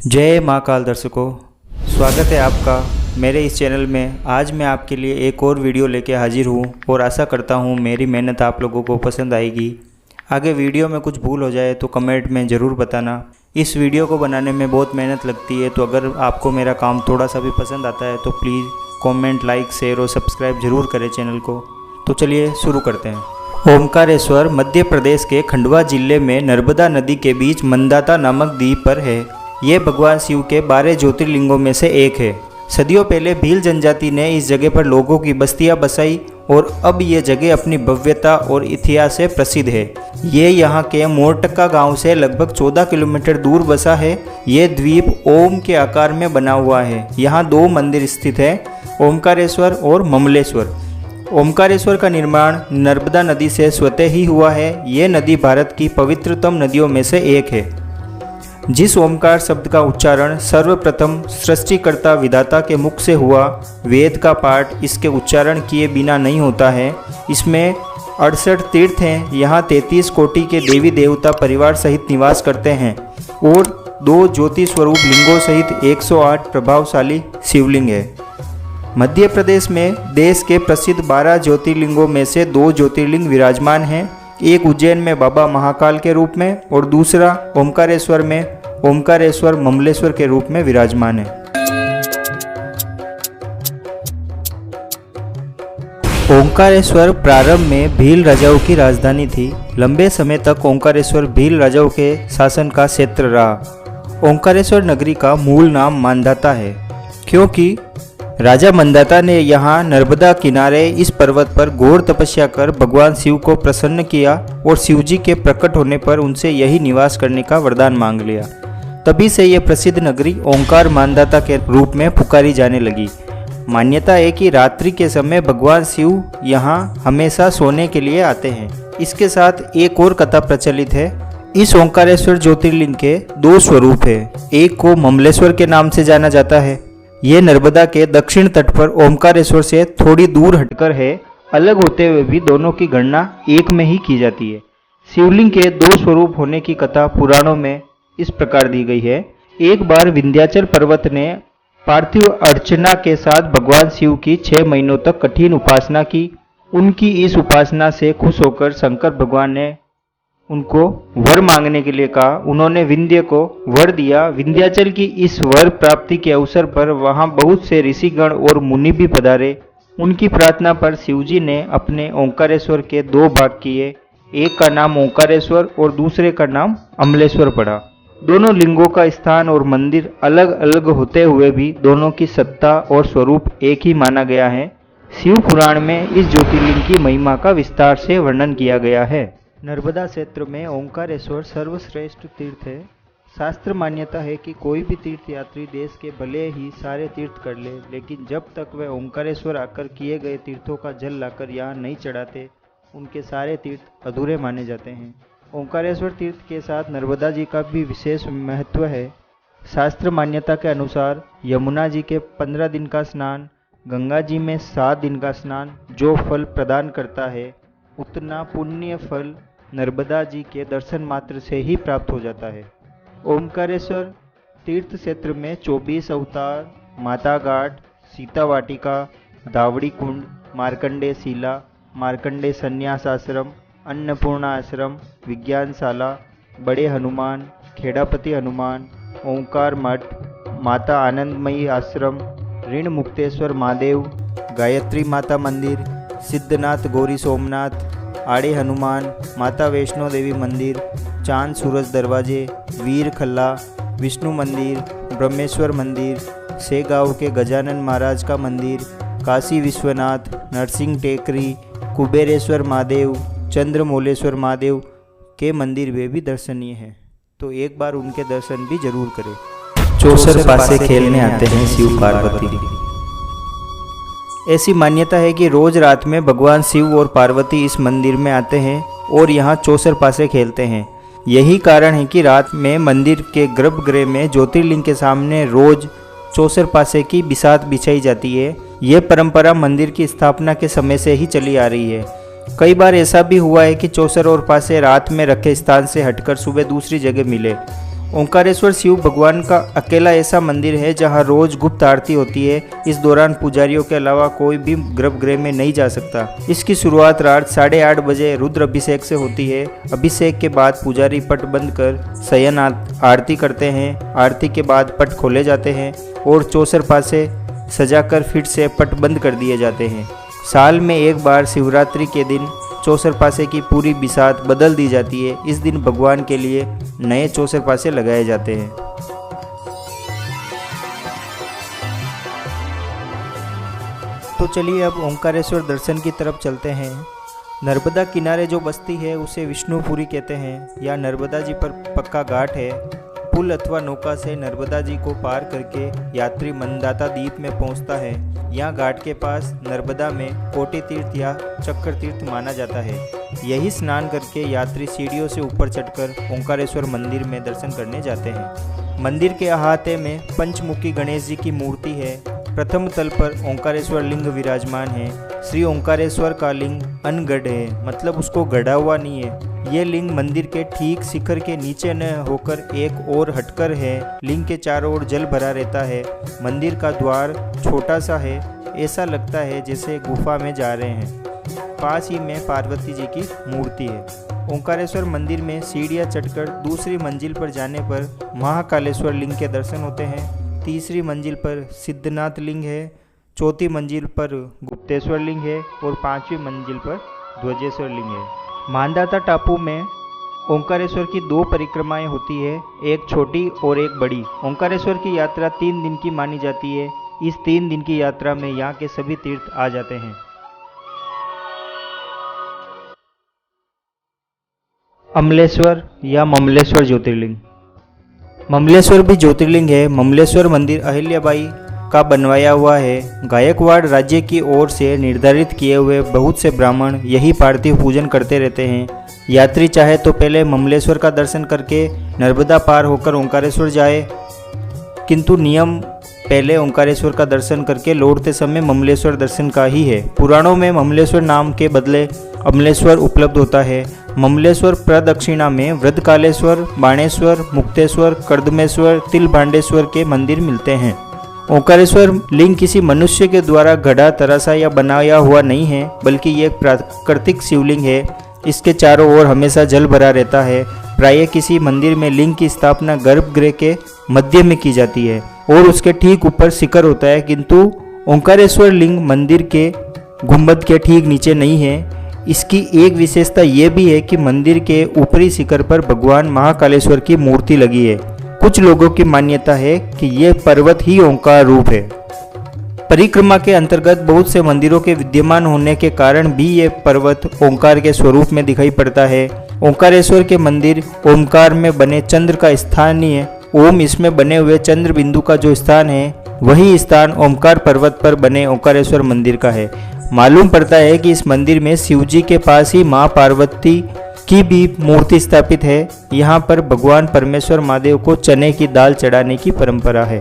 जय महाकाल दर्शकों, स्वागत है आपका मेरे इस चैनल में। आज मैं आपके लिए एक और वीडियो लेके हाजिर हूँ और आशा करता हूँ मेरी मेहनत आप लोगों को पसंद आएगी। आगे वीडियो में कुछ भूल हो जाए तो कमेंट में ज़रूर बताना। इस वीडियो को बनाने में बहुत मेहनत लगती है, तो अगर आपको मेरा काम थोड़ा सा भी पसंद आता है तो प्लीज़ कमेंट, लाइक, शेयर और सब्सक्राइब ज़रूर करें चैनल को। तो चलिए शुरू करते हैं। ओमकारेश्वर मध्य प्रदेश के खंडवा जिले में नर्मदा नदी के बीच मंदाता नामक द्वीप पर है। ये भगवान शिव के 12 ज्योतिर्लिंगों में से एक है। सदियों पहले भील जनजाति ने इस जगह पर लोगों की बस्तियां बसाई और अब ये जगह अपनी भव्यता और इतिहास से प्रसिद्ध है। ये यहाँ के मोरटक्का गांव से लगभग 14 किलोमीटर दूर बसा है। ये द्वीप ओम के आकार में बना हुआ है। यहाँ 2 मंदिर स्थित हैं, ओमकारेश्वर और ममलेश्वर। ओमकारेश्वर का निर्माण नर्मदा नदी से स्वतः ही हुआ है। ये नदी भारत की पवित्रतम नदियों में से एक है। जिस ओमकार शब्द का उच्चारण सर्वप्रथम सृष्टिकर्ता विधाता के मुख से हुआ, वेद का पाठ इसके उच्चारण किए बिना नहीं होता है। इसमें 68 तीर्थ हैं। यहाँ 33 कोटि के देवी देवता परिवार सहित निवास करते हैं और 2 ज्योति स्वरूप लिंगों सहित 108 प्रभावशाली शिवलिंग है। मध्य प्रदेश में देश के प्रसिद्ध 12 ज्योतिर्लिंगों में से 2 ज्योतिर्लिंग विराजमान हैं। एक उज्जैन में बाबा महाकाल के रूप में और दूसरा ओमकारेश्वर में ओमकारेश्वर ममलेश्वर के रूप में विराजमान है। ओमकारेश्वर प्रारंभ में भील राजाओं की राजधानी थी। लंबे समय तक ओमकारेश्वर भील राजाओं के शासन का क्षेत्र रहा। ओमकारेश्वर नगरी का मूल नाम मांधाता है, क्योंकि राजा मंदाता ने यहाँ नर्मदा किनारे इस पर्वत पर घोर तपस्या कर भगवान शिव को प्रसन्न किया और शिवजी के प्रकट होने पर उनसे यही निवास करने का वरदान मांग लिया। तभी से यह प्रसिद्ध नगरी ओंकार मांधाता के रूप में पुकारी जाने लगी। मान्यता है कि रात्रि के समय भगवान शिव यहाँ हमेशा सोने के लिए आते हैं। इसके साथ एक और कथा प्रचलित है। इस ओंकारेश्वर ज्योतिर्लिंग के 2 स्वरूप है। एक को ममलेश्वर के नाम से जाना जाता है। ये नर्मदा के दक्षिण तट पर ओमकारेश्वर से थोड़ी दूर हटकर है। अलग होते हुए भी दोनों की गणना एक में ही की जाती है। शिवलिंग के 2 स्वरूप होने की कथा पुराणों में इस प्रकार दी गई है। एक बार विंध्याचल पर्वत ने पार्थिव अर्चना के साथ भगवान शिव की 6 महीनों तक कठिन उपासना की। उनकी इस उपासना से खुश होकर शंकर भगवान ने उनको वर मांगने के लिए कहा। उन्होंने विंध्य को वर दिया। विंध्याचल की इस वर प्राप्ति के अवसर पर वहां बहुत से ऋषिगण और मुनि भी पधारे। उनकी प्रार्थना पर शिवजी ने अपने ओंकारेश्वर के 2 भाग किए। एक का नाम ओंकारेश्वर और दूसरे का नाम अमलेश्वर पड़ा। दोनों लिंगों का स्थान और मंदिर अलग अलग होते हुए भी दोनों की सत्ता और स्वरूप एक ही माना गया है। शिव पुराण में इस ज्योतिर्लिंग की महिमा का विस्तार से वर्णन किया गया है। नर्मदा क्षेत्र में ओंकारेश्वर सर्वश्रेष्ठ तीर्थ है। शास्त्र मान्यता है कि कोई भी तीर्थयात्री देश के भले ही सारे तीर्थ कर ले, लेकिन जब तक वह ओंकारेश्वर आकर किए गए तीर्थों का जल लाकर यहाँ नहीं चढ़ाते, उनके सारे तीर्थ अधूरे माने जाते हैं। ओंकारेश्वर तीर्थ के साथ नर्मदा जी का भी विशेष महत्व है। शास्त्र मान्यता के अनुसार यमुना जी के 15 दिन का स्नान, गंगा जी में 7 दिन का स्नान जो फल प्रदान करता है, उतना पुण्य फल नर्मदा जी के दर्शन मात्र से ही प्राप्त हो जाता है। ओमकारेश्वर तीर्थ क्षेत्र में 24 अवतार, माता घाट, सीता वाटिका, दावड़ी कुंड, मार्कंडे शिला, मार्कंडे संन्यास आश्रम, अन्नपूर्णा आश्रम, विज्ञानशाला, बड़े हनुमान, खेड़ापति हनुमान, ओंकार मठ, माता आनंदमयी आश्रम, ऋण मुक्तेश्वर महादेव, गायत्री माता मंदिर, सिद्धनाथ गौरी सोमनाथ, आड़े हनुमान, माता वैष्णो देवी मंदिर, चांद सूरज दरवाजे, वीर खल्ला, विष्णु मंदिर, ब्रह्मेश्वर मंदिर, सेगांव के गजानन महाराज का मंदिर, काशी विश्वनाथ, नरसिंह टेकरी, कुबेरेश्वर महादेव, चंद्रमौलेश्वर महादेव के मंदिर वे भी दर्शनीय हैं। तो एक बार उनके दर्शन भी जरूर करें। चौसर पासे खेलने आते हैं शिव पार्वती। ऐसी मान्यता है कि रोज रात में भगवान शिव और पार्वती इस मंदिर में आते हैं और यहाँ चौसर पासे खेलते हैं। यही कारण है कि रात में मंदिर के गर्भगृह में ज्योतिर्लिंग के सामने रोज चौसर पासे की बिसात बिछाई जाती है। ये परंपरा मंदिर की स्थापना के समय से ही चली आ रही है। कई बार ऐसा भी हुआ है कि चौसर और पासे रात में रखे स्थान से हटकर सुबह दूसरी जगह मिले। ओंकारेश्वर शिव भगवान का अकेला ऐसा मंदिर है जहां रोज गुप्त आरती होती है। इस दौरान पुजारियों के अलावा कोई भी गर्भगृह में नहीं जा सकता। इसकी शुरुआत रात 8:30 बजे रुद्र अभिषेक से होती है। अभिषेक के बाद पुजारी पट बंद कर शयन आरती करते हैं। आरती के बाद पट खोले जाते हैं और चौसरपासे सजाकर फिर से पट बंद कर दिए जाते हैं। साल में एक बार शिवरात्रि के दिन चौसरपासे की पूरी बिसात बदल दी जाती है। इस दिन भगवान के लिए नए चौसरपासे लगाए जाते हैं। तो चलिए अब ओंकारेश्वर दर्शन की तरफ चलते हैं। नर्मदा किनारे जो बस्ती है उसे विष्णुपुरी कहते हैं। यह नर्मदा जी पर पक्का घाट है। पुल अथवा नौका से नर्मदा जी को पार करके यात्री मंदाता द्वीप में पहुंचता है। यहाँ घाट के पास नर्मदा में कोटि तीर्थ या चक्र तीर्थ माना जाता है। यही स्नान करके यात्री सीढ़ियों से ऊपर चढ़कर ओंकारेश्वर मंदिर में दर्शन करने जाते हैं। मंदिर के अहाते में पंचमुखी गणेश जी की मूर्ति है। प्रथम तल पर ओंकारेश्वर लिंग विराजमान है। श्री ओंकारेश्वर का लिंग अनगढ़ है, मतलब उसको गढ़ा हुआ नहीं है। ये लिंग मंदिर के ठीक शिखर के नीचे न होकर एक और हटकर है। लिंग के चारों ओर जल भरा रहता है। मंदिर का द्वार छोटा सा है, ऐसा लगता है जैसे गुफा में जा रहे हैं। पास ही में पार्वती जी की मूर्ति है। ओंकारेश्वर मंदिर में सीढ़ियाँ चढ़कर दूसरी मंजिल पर जाने पर महाकालेश्वर लिंग के दर्शन होते हैं। तीसरी मंजिल पर सिद्धनाथ लिंग है। चौथी मंजिल पर गुप्तेश्वर लिंग है और पांचवी मंजिल पर ध्वजेश्वर लिंग है। मांधाता टापू में ओंकारेश्वर की 2 परिक्रमाएं होती है, एक छोटी और एक बड़ी। ओंकारेश्वर की यात्रा 3 दिन की मानी जाती है। इस 3 दिन की यात्रा में यहाँ के सभी तीर्थ आ जाते हैं। अमलेश्वर या ममलेश्वर ज्योतिर्लिंग। ममलेश्वर भी ज्योतिर्लिंग है। ममलेश्वर मंदिर अहिल्याबाई का बनवाया हुआ है। गायकवाड़ राज्य की ओर से निर्धारित किए हुए बहुत से ब्राह्मण यही पार्थिव पूजन करते रहते हैं। यात्री चाहे तो पहले ममलेश्वर का दर्शन करके नर्मदा पार होकर ओंकारेश्वर जाए, किंतु नियम पहले ओंकारेश्वर का दर्शन करके लौटते समय ममलेश्वर दर्शन का ही है। पुराणों में ममलेश्वर नाम के बदले अमलेश्वर उपलब्ध होता है। ममलेश्वर प्रदक्षिणा में वृद्धकालेश्वर, बाणेश्वर, मुक्तेश्वर, कर्दमेश्वर, तिलभांडेश्वर के मंदिर मिलते हैं। ओंकारेश्वर लिंग किसी मनुष्य के द्वारा गढ़ा, तराशा या बनाया हुआ नहीं है, बल्कि ये एक प्राकृतिक शिवलिंग है। इसके चारों ओर हमेशा जल भरा रहता है। प्रायः किसी मंदिर में लिंग की स्थापना गर्भगृह के मध्य में की जाती है और उसके ठीक ऊपर शिखर होता है, किंतु ओंकारेश्वर लिंग मंदिर के गुंबद के ठीक नीचे नहीं है। इसकी एक विशेषता ये भी है कि मंदिर के ऊपरी शिखर पर भगवान महाकालेश्वर की मूर्ति लगी है। कुछ लोगों की मान्यता है कि ये पर्वत ही ओंकार रूप है। परिक्रमा के अंतर्गत बहुत से मंदिरों के विद्यमान होने के कारण भी ये पर्वत ओंकार के स्वरूप में दिखाई पड़ता है। ओंकारेश्वर के मंदिर ओंकार में बने चंद्र का स्थानीय ओम इसमें बने हुए चंद्र बिंदु का जो स्थान है, वही स्थान ओंकार पर्वत पर बने ओंकारेश्वर मंदिर का है। मालूम पड़ता है कि इस मंदिर में शिवजी के पास ही माँ पार्वती की भी मूर्ति स्थापित है। यहाँ पर भगवान परमेश्वर महादेव को चने की दाल चढ़ाने की परंपरा है।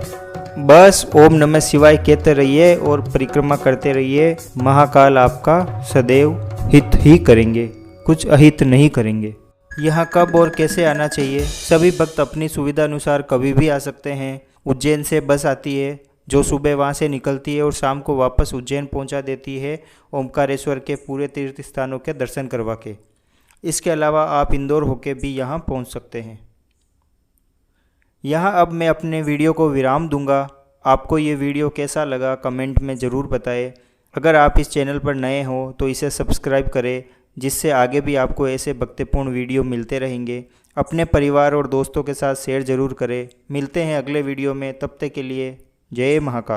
बस ओम नमः शिवाय कहते रहिए और परिक्रमा करते रहिए। महाकाल आपका सदैव हित ही करेंगे, कुछ अहित नहीं करेंगे। यहाँ कब और कैसे आना चाहिए? सभी भक्त अपनी सुविधा अनुसार कभी भी आ सकते हैं। उज्जैन से बस आती है जो सुबह वहाँ से निकलती है और शाम को वापस उज्जैन पहुँचा देती है ओंकारेश्वर के पूरे तीर्थ स्थानों के दर्शन करवा के। इसके अलावा आप इंदौर होके भी यहाँ पहुँच सकते हैं। यहाँ अब मैं अपने वीडियो को विराम दूंगा। आपको ये वीडियो कैसा लगा कमेंट में ज़रूर बताएं। अगर आप इस चैनल पर नए हो तो इसे सब्सक्राइब करें, जिससे आगे भी आपको ऐसे भक्तिपूर्ण वीडियो मिलते रहेंगे। अपने परिवार और दोस्तों के साथ शेयर ज़रूर करें। मिलते हैं अगले वीडियो में, तब तक के लिए जय महाकाल।